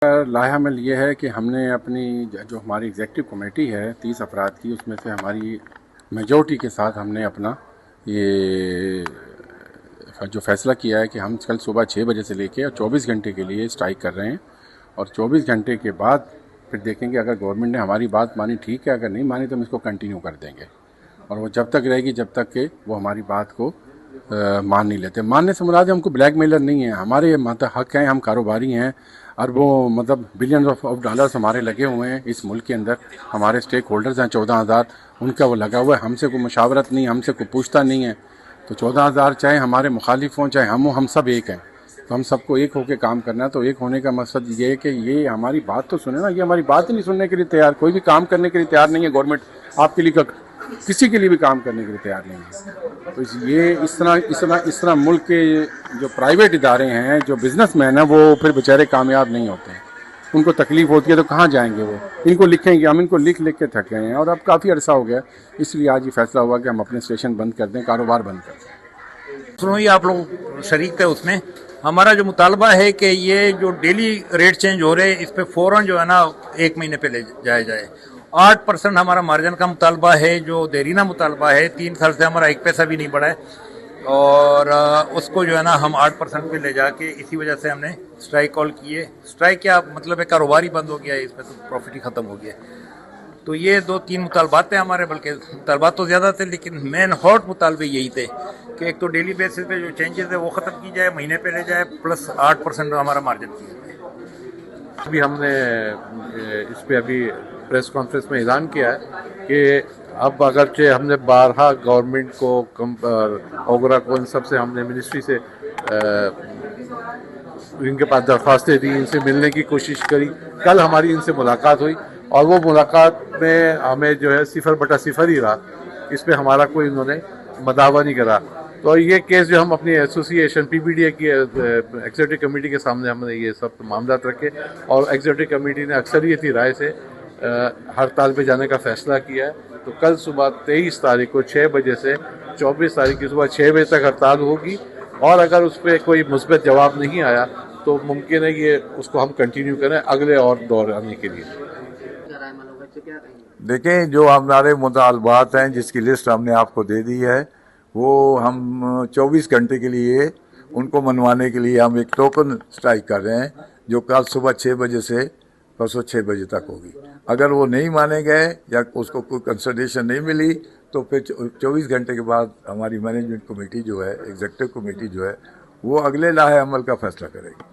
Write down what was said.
लाहेमल ये है कि हमने अपनी जो हमारी एग्जेक्टिव कमेटी है 30 अफराद की, उसमें से हमारी मेजॉरिटी के साथ हमने अपना ये जो फैसला किया है कि हम कल सुबह 6 बजे से लेके और 24 घंटे के लिए स्ट्राइक कर रहे हैं। और 24 घंटे के बाद फिर देखेंगे, अगर गवर्नमेंट ने हमारी बात मानी ठीक है, अगर नहीं मानी तो हम इसको कंटिन्यू कर देंगे। और वो जब तक रहेगी जब तक कि वो हमारी बात को मान नहीं लेते। मानने से मुराद हमको ब्लैकमेलर नहीं है, हमारे मतलब हक हैं, हम कारोबारी हैं। अरबों मतलब बिलियन ऑफ डॉलर्स हमारे लगे हुए हैं इस मुल्क के अंदर। हमारे स्टेक होल्डर्स हैं 14,000, उनका वो लगा हुआ है। हमसे कोई मशावरत नहीं, हमसे कोई पूछता नहीं है। तो 14,000 चाहे हमारे मुखालिफ हों चाहे हम हों, हम सब एक हैं। तो हम सबको एक होकर काम करना है। तो एक होने का मकसद ये है कि ये हमारी बात तो सुने ना। ये हमारी बात ही नहीं सुनने के लिए तैयार, कोई भी काम करने के लिए तैयार नहीं है। गवर्नमेंट आपके लिए किसी के लिए भी काम करने के लिए तैयार नहीं है। तो ये इस तरह मुल्क के जो प्राइवेट इदारे हैं, जो बिजनेसमैन हैं, वो फिर बेचारे कामयाब नहीं होते हैं। उनको तकलीफ होती है तो कहाँ जाएंगे वो? इनको लिखेंगे, हम इनको लिख लिख के थक गए हैं और अब काफ़ी अरसा हो गया। इसलिए आज ये फैसला हुआ कि हम अपने स्टेशन बंद कर दें, कारोबार बंद कर दें। सुनो, ये आप लोग शरीक थे उसमें। हमारा जो मुतालबा है कि ये जो डेली रेट चेंज हो रहे हैं, इस पे फौरन जो है ना 1 महीने पे ले जाया जाए। 8% हमारा मार्जिन का मुतालबा है, जो देरीना मुतालबा है। 3 साल से हमारा 1 पैसा भी नहीं बढ़ा है और उसको जो है ना हम 8% पे ले जाके, इसी वजह से हमने स्ट्राइक कॉल की है। स्ट्राइक क्या मतलब है, कारोबार ही बंद हो गया है, इसमें तो प्रॉफिट ही खत्म हो गया। तो ये 2-3 मुतालबात थे हमारे, बल्कि मुतालबात तो ज़्यादा थे, लेकिन मेन हॉट मुतालबे यही थे कि एक तो डेली बेसिस पे जो चेंजेस है वो ख़त्म की जाए, महीने पे ले जाए, प्लस 8% हमारा मार्जिन किया जाए। अभी हमने इस पे अभी प्रेस कॉन्फ्रेंस में ऐलान किया है कि अब अगरचे हमने बारहा गवर्नमेंट को, ओगरा को, इन सब से हमने मिनिस्ट्री से इनके पास दरख्वास्तें दी, इनसे मिलने की कोशिश करी। कल हमारी इनसे मुलाकात हुई और वो मुलाकात में हमें जो है 0/0 ही रहा। इस पे हमारा कोई उन्होंने मदावा नहीं करा। तो ये केस जो हम अपनी एसोसिएशन PBDA की एग्जीक्यूटिव कमेटी के सामने हमने ये सब मामला रखे और एग्जीक्यूटिव कमेटी ने अक्सरियती राय से हड़ताल पे जाने का फैसला किया है। तो कल सुबह 23 तारीख को 6 बजे से 24 तारीख की सुबह 6 बजे तक हड़ताल होगी और अगर उस पर कोई मुस्बत जवाब नहीं आया तो मुमकिन है ये उसको हम कंटिन्यू करें अगले और दौर आने के लिए। देखें, जो हमारे मुतालबात हैं जिसकी लिस्ट हमने आपको दे दी है, वो हम 24 घंटे के लिए उनको मनवाने के लिए हम एक टोकन स्ट्राइक कर रहे हैं, जो कल सुबह 6 बजे से परसों 6 बजे तक होगी। अगर वो नहीं माने गए या उसको कोई कंसल्टेशन नहीं मिली तो फिर 24 घंटे के बाद हमारी मैनेजमेंट कमेटी जो है, एग्जीक्यूटिव कमेटी जो है, वो अगले लाहे अमल का फैसला करेगी।